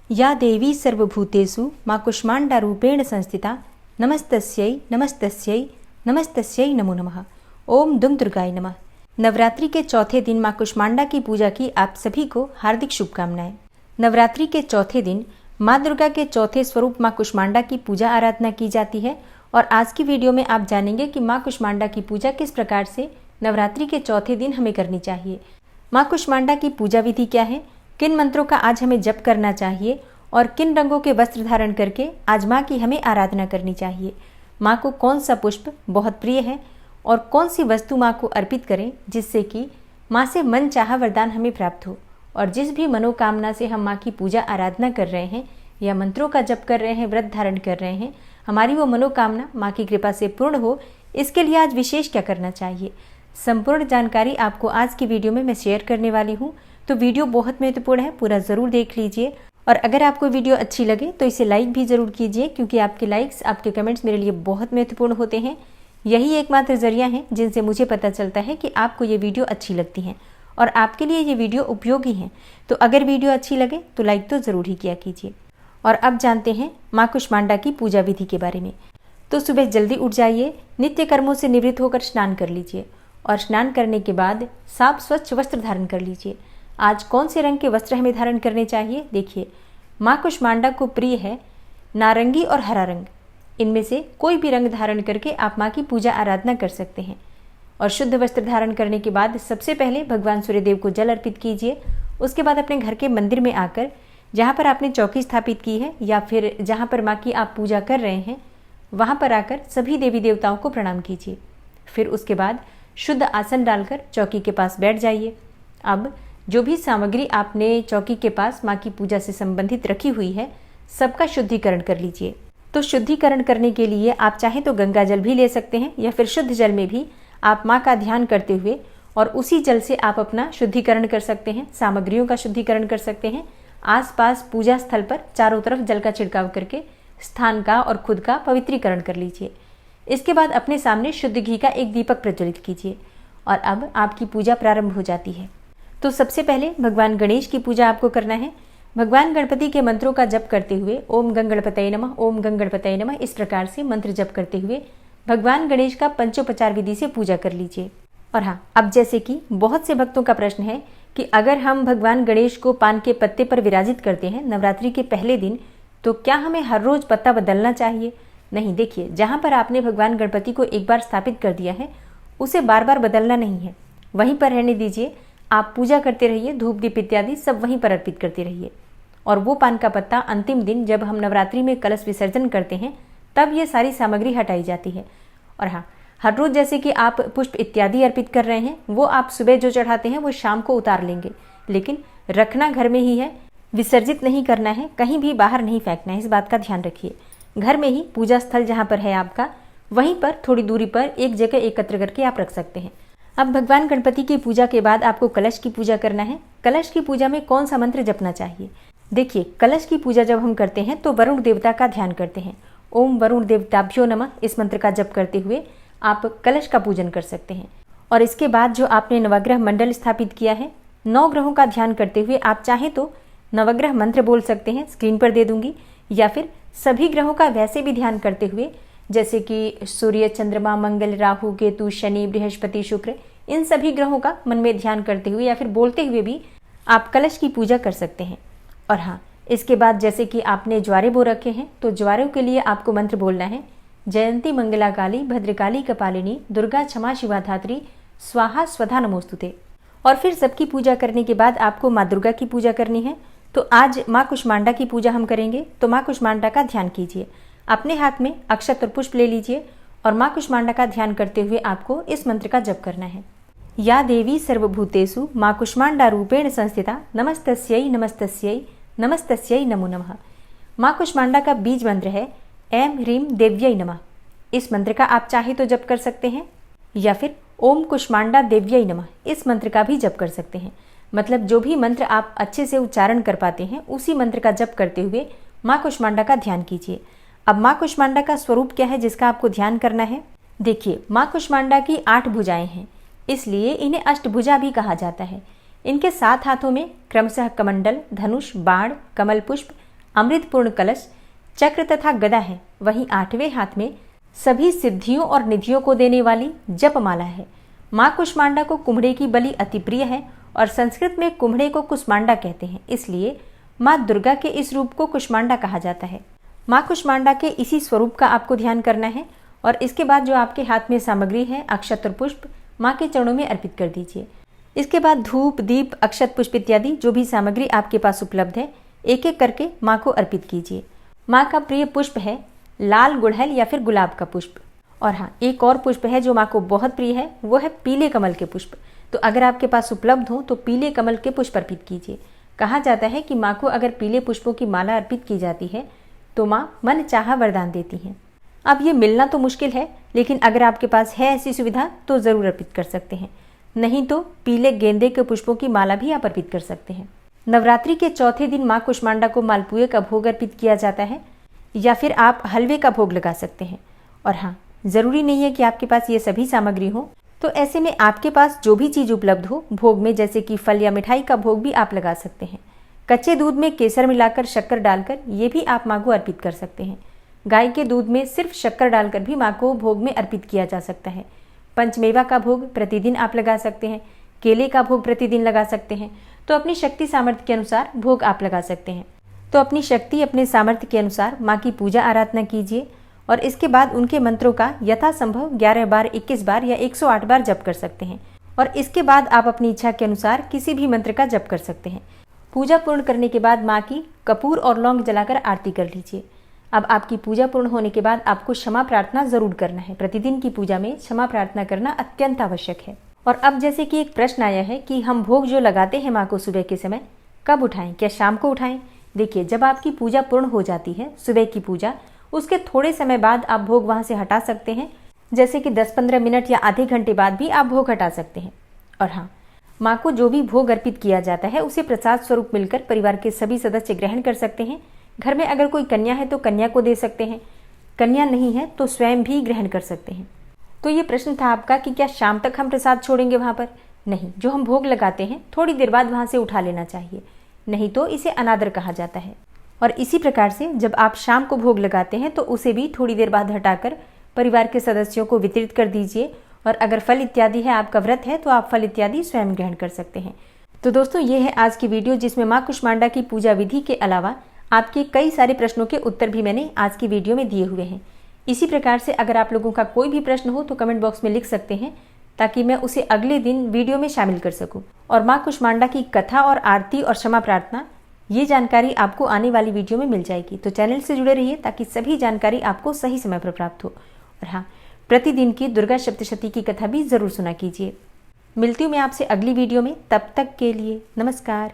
या देवी सर्वभूतेषु माँ कुष्माण्डारूपेण संस्थिता नमस्तस्यै नमस्तस्यै नमस्तस्यै नमो नमः। ओम दुम दुर्गाय नमः। नवरात्रि के चौथे दिन माँ कुष्मांडा की पूजा की आप सभी को हार्दिक शुभकामनाएं। नवरात्रि के चौथे दिन माँ दुर्गा के चौथे स्वरूप माँ कुष्मांडा की पूजा आराधना की जाती है और आज की वीडियो में आप जानेंगे कि माँ कुष्मांडा की पूजा किस प्रकार से नवरात्रि के चौथे दिन हमें करनी चाहिए। माँ कुष्मांडा की पूजा विधि क्या है, किन मंत्रों का आज हमें जप करना चाहिए और किन रंगों के वस्त्र धारण करके आज माँ की हमें आराधना करनी चाहिए। माँ को कौन सा पुष्प बहुत प्रिय है और कौन सी वस्तु माँ को अर्पित करें जिससे कि माँ से मन चाहा वरदान हमें प्राप्त हो। और जिस भी मनोकामना से हम माँ की पूजा आराधना कर रहे हैं या मंत्रों का जप कर रहे हैं, व्रत धारण कर रहे हैं, हमारी वो मनोकामना माँ की कृपा से पूर्ण हो, इसके लिए आज विशेष क्या करना चाहिए, संपूर्ण जानकारी आपको आज की वीडियो में मैं शेयर करने वाली हूँ। तो वीडियो बहुत महत्वपूर्ण है, पूरा ज़रूर देख लीजिए। और अगर आपको वीडियो अच्छी लगे तो इसे लाइक भी ज़रूर कीजिए, क्योंकि आपके लाइक्स, आपके कमेंट्स मेरे लिए बहुत महत्वपूर्ण होते हैं। यही एकमात्र जरिया है जिनसे मुझे पता चलता है कि आपको ये वीडियो अच्छी लगती हैं और आपके लिए ये वीडियो उपयोगी है। तो अगर वीडियो अच्छी लगे तो लाइक तो ज़रूर ही किया कीजिए। और अब जानते हैं माँ कुष्मांडा की पूजा विधि के बारे में। तो सुबह जल्दी उठ जाइए, नित्य कर्मों से निवृत्त होकर स्नान कर लीजिए और स्नान करने के बाद साफ स्वच्छ वस्त्र धारण कर लीजिए। आज कौन से रंग के वस्त्र हमें धारण करने चाहिए, देखिए माँ कुष्मांडा को प्रिय है नारंगी और हरा रंग। इनमें से कोई भी रंग धारण करके आप माँ की पूजा आराधना कर सकते हैं। और शुद्ध वस्त्र धारण करने के बाद सबसे पहले भगवान सूर्यदेव को जल अर्पित कीजिए। उसके बाद अपने घर के मंदिर में आकर जहाँ पर आपने चौकी स्थापित की है या फिर जहाँ पर माँ की आप पूजा कर रहे हैं वहाँ पर आकर सभी देवी देवताओं को प्रणाम कीजिए। फिर उसके बाद शुद्ध आसन डालकर चौकी के पास बैठ जाइए। अब जो भी सामग्री आपने चौकी के पास माँ की पूजा से संबंधित रखी हुई है, सबका शुद्धिकरण कर लीजिए। तो शुद्धिकरण करने के लिए आप चाहें तो गंगा जल भी ले सकते हैं या फिर शुद्ध जल में भी आप माँ का ध्यान करते हुए और उसी जल से आप अपना शुद्धिकरण कर सकते हैं, सामग्रियों का शुद्धिकरण कर सकते हैं। आसपास पूजा स्थल पर चारों तरफ जल का छिड़काव करके स्थान का और खुद का पवित्रीकरण कर लीजिए। इसके बाद अपने सामने शुद्ध घी का एक दीपक प्रज्वलित कीजिए और अब आपकी पूजा प्रारंभ हो जाती है। तो सबसे पहले भगवान गणेश की पूजा आपको करना है। भगवान गणपति के मंत्रों का जप करते हुए ओम गंगणपतये नमः, ओम गंगणपतये नमः, इस प्रकार से मंत्र जप करते हुए भगवान गणेश का पंचोपचार विधि से पूजा कर लीजिए। और हाँ, अब जैसे कि बहुत से भक्तों का प्रश्न है कि अगर हम भगवान गणेश को पान के पत्ते पर विराजित करते हैं नवरात्रि के पहले दिन, तो क्या हमें हर रोज पत्ता बदलना चाहिए? नहीं, देखिए जहाँ पर आपने भगवान गणपति को एक बार स्थापित कर दिया है उसे बार बार बदलना नहीं है, वहीं पर रहने दीजिए। आप पूजा करते रहिए, धूप दीप इत्यादि सब वहीं पर अर्पित करते रहिए। और वो पान का पत्ता अंतिम दिन जब हम नवरात्रि में कलश विसर्जन करते हैं तब ये सारी सामग्री हटाई जाती है। और हाँ, हर रोज जैसे कि आप पुष्प इत्यादि अर्पित कर रहे हैं वो आप सुबह जो चढ़ाते हैं वो शाम को उतार लेंगे, लेकिन रखना घर में ही है, विसर्जित नहीं करना है, कहीं भी बाहर नहीं फेंकना है, इस बात का ध्यान रखिए। घर में ही पूजा स्थल जहाँ पर है आपका, वहीं पर थोड़ी दूरी पर एक जगह एकत्र करके आप रख सकते हैं। अब भगवान गणपति की पूजा के बाद आपको कलश की पूजा करना है। कलश की पूजा में कौन सा मंत्र जपना चाहिए? देखिए, कलश की पूजा जब हम करते हैं तो वरुण देवता का ध्यान करते हैं। ओम वरुण देवताभ्यो नमः, इस मंत्र का जप करते हुए आप कलश का पूजन कर सकते हैं। और इसके बाद जो आपने नवग्रह मंडल स्थापित किया है, 9 ग्रहों का ध्यान करते हुए आप चाहें तो नवग्रह मंत्र बोल सकते हैं, स्क्रीन पर दे दूंगी, या फिर सभी ग्रहों का वैसे भी ध्यान करते हुए जैसे कि सूर्य, चंद्रमा, मंगल, राहु, केतु, शनि, बृहस्पति, शुक्र, इन सभी ग्रहों का मन में ध्यान करते हुए या फिर बोलते हुए भी आप कलश की पूजा कर सकते हैं। और हाँ, इसके बाद जैसे कि आपने ज्वारे बो रखे हैं तो ज्वारों के लिए आपको मंत्र बोलना है, जयंती मंगला काली भद्रकाली कपालिनी दुर्गा क्षमा शिवा धात्री स्वाहा स्वधा नमोस्तुते। और फिर सबकी पूजा करने के बाद आपको माँ दुर्गा की पूजा करनी है। तो आज माँ कुष्मांडा की पूजा हम करेंगे, तो माँ कुष्मांडा का ध्यान कीजिए। अपने हाथ में अक्षत और पुष्प ले लीजिए और माँ कुष्मांडा का ध्यान करते हुए आपको इस मंत्र का जप करना है। या देवी सर्वभूतेषु माँ कुष्मांडा रूपेण संस्थिता नमस्तस्यै नमस्तस्यै नमस्तस्यै नमो नमः। माँ कुष्मांडा का बीज मंत्र है ऐं ह्रीं देव्यै नमः। इस मंत्र का आप चाहे तो जप कर सकते हैं या फिर ओम कुष्मांडा देव्यै नमः, इस मंत्र का भी जप कर सकते हैं। मतलब जो भी मंत्र आप अच्छे से उच्चारण कर पाते हैं उसी मंत्र का जप करते हुए माँ कुष्मांडा का ध्यान कीजिए। अब माँ कुष्मांडा का स्वरूप क्या है जिसका आपको ध्यान करना है? देखिए, माँ कुष्मांडा की 8 भुजाएं हैं, इसलिए इन्हें अष्टभुजा भी कहा जाता है। इनके 7 हाथों में क्रमशः कमंडल, धनुष, बाण, कमल पुष्प अमृतपूर्ण कलश, चक्र तथा गदा है। वहीं 8वें हाथ में सभी सिद्धियों और निधियों को देने वाली जपमाला है। माँ कुष्मांडा को कुम्हड़े की बलि अति प्रिय है और संस्कृत में कुम्हड़े को कुष्मांडा कहते हैं, इसलिए माँ दुर्गा के इस रूप को कुष्मांडा कहा जाता है। माँ कुष्मांडा के इसी स्वरूप का आपको ध्यान करना है और इसके बाद जो आपके हाथ में सामग्री है, अक्षत और पुष्प, माँ के चरणों में अर्पित कर दीजिए। इसके बाद धूप, दीप, अक्षत, पुष्प इत्यादि जो भी सामग्री आपके पास उपलब्ध है, एक एक करके माँ को अर्पित कीजिए। माँ का प्रिय पुष्प है लाल गुड़हल या फिर गुलाब का पुष्प। और हाँ, एक और पुष्प है जो माँ को बहुत प्रिय है, वो है पीले कमल के पुष्प। तो अगर आपके पास उपलब्ध हो तो पीले कमल के पुष्प अर्पित कीजिए। कहा जाता है कि माँ को अगर पीले पुष्पों की माला अर्पित की जाती है तो माँ मन चाहा वरदान देती हैं। अब ये मिलना तो मुश्किल है, लेकिन अगर आपके पास है ऐसी सुविधा तो ज़रूर अर्पित कर सकते हैं। नहीं तो पीले गेंदे के पुष्पों की माला भी आप अर्पित कर सकते हैं। नवरात्रि के चौथे दिन माँ कुष्मांडा को मालपुए का भोग अर्पित किया जाता है या फिर आप हलवे का भोग लगा सकते हैं। और हाँ, ज़रूरी नहीं है कि आपके पास ये सभी सामग्री हो, तो ऐसे में आपके पास जो भी चीज़ उपलब्ध हो भोग में, जैसे कि फल या मिठाई का भोग भी आप लगा सकते हैं। कच्चे दूध में केसर मिलाकर, शक्कर डालकर ये भी आप माँ को अर्पित कर सकते हैं। गाय के दूध में सिर्फ शक्कर डालकर भी माँ को भोग में अर्पित किया जा सकता है। पंचमेवा का भोग प्रतिदिन आप लगा सकते हैं। केले का भोग प्रतिदिन लगा सकते हैं। तो अपनी शक्ति सामर्थ्य के अनुसार भोग आप लगा सकते हैं। तो अपनी शक्ति, अपने सामर्थ्य के अनुसार माँ की पूजा आराधना कीजिए और इसके बाद उनके मंत्रों का यथासंभव 11 बार, 21 बार या 108 बार जप कर सकते हैं। और इसके बाद आप अपनी इच्छा के अनुसार किसी भी मंत्र का जप कर सकते हैं। पूजा पूर्ण करने के बाद माँ की कपूर और लौंग जलाकर आरती कर लीजिए। अब आपकी पूजा पूर्ण होने के बाद आपको क्षमा प्रार्थना जरूर करना है। प्रतिदिन की पूजा में क्षमा प्रार्थना करना अत्यंत आवश्यक है। और अब जैसे कि एक प्रश्न आया है कि हम भोग जो लगाते हैं माँ को सुबह के समय, कब उठाएं, क्या शाम को उठाएं? देखिए, जब आपकी पूजा पूर्ण हो जाती है, सुबह की पूजा, उसके थोड़े समय बाद आप भोग वहाँ से हटा सकते हैं। जैसे कि 10-15 मिनट या आधे घंटे बाद भी आप भोग हटा सकते हैं। और हाँ, माँ को जो भी भोग अर्पित किया जाता है उसे प्रसाद स्वरूप मिलकर परिवार के सभी सदस्य ग्रहण कर सकते हैं। घर में अगर कोई कन्या है तो कन्या को दे सकते हैं, कन्या नहीं है तो स्वयं भी ग्रहण कर सकते हैं। तो ये प्रश्न था आपका कि क्या शाम तक हम प्रसाद छोड़ेंगे वहाँ पर? नहीं, जो हम भोग लगाते हैं थोड़ी देर बाद वहाँ से उठा लेना चाहिए, नहीं तो इसे अनादर कहा जाता है। और इसी प्रकार से जब आप शाम को भोग लगाते हैं तो उसे भी थोड़ी देर बाद हटाकर परिवार के सदस्यों को वितरित कर दीजिए। और अगर फल इत्यादि है, आपका व्रत है, तो आप फल इत्यादि स्वयं ग्रहण कर सकते हैं। तो दोस्तों, ये है आज की वीडियो जिसमें माँ कुष्मांडा की पूजा विधि के अलावा आपके कई सारे प्रश्नों के उत्तर भी मैंने आज की वीडियो में दिए हुए हैं। इसी प्रकार से अगर आप लोगों का कोई भी प्रश्न हो तो कमेंट बॉक्स में लिख सकते हैं, ताकि मैं उसे अगले दिन वीडियो में शामिल कर सकूं। और माँ कुष्मांडा की कथा और आरती और क्षमा प्रार्थना, ये जानकारी आपको आने वाली वीडियो में मिल जाएगी। तो चैनल से जुड़े रहिए ताकि सभी जानकारी आपको सही समय पर प्राप्त हो। और हाँ, प्रतिदिन की दुर्गा सप्तशती की कथा भी जरूर सुना कीजिए। मिलती हूँ मैं आपसे अगली वीडियो में, तब तक के लिए नमस्कार।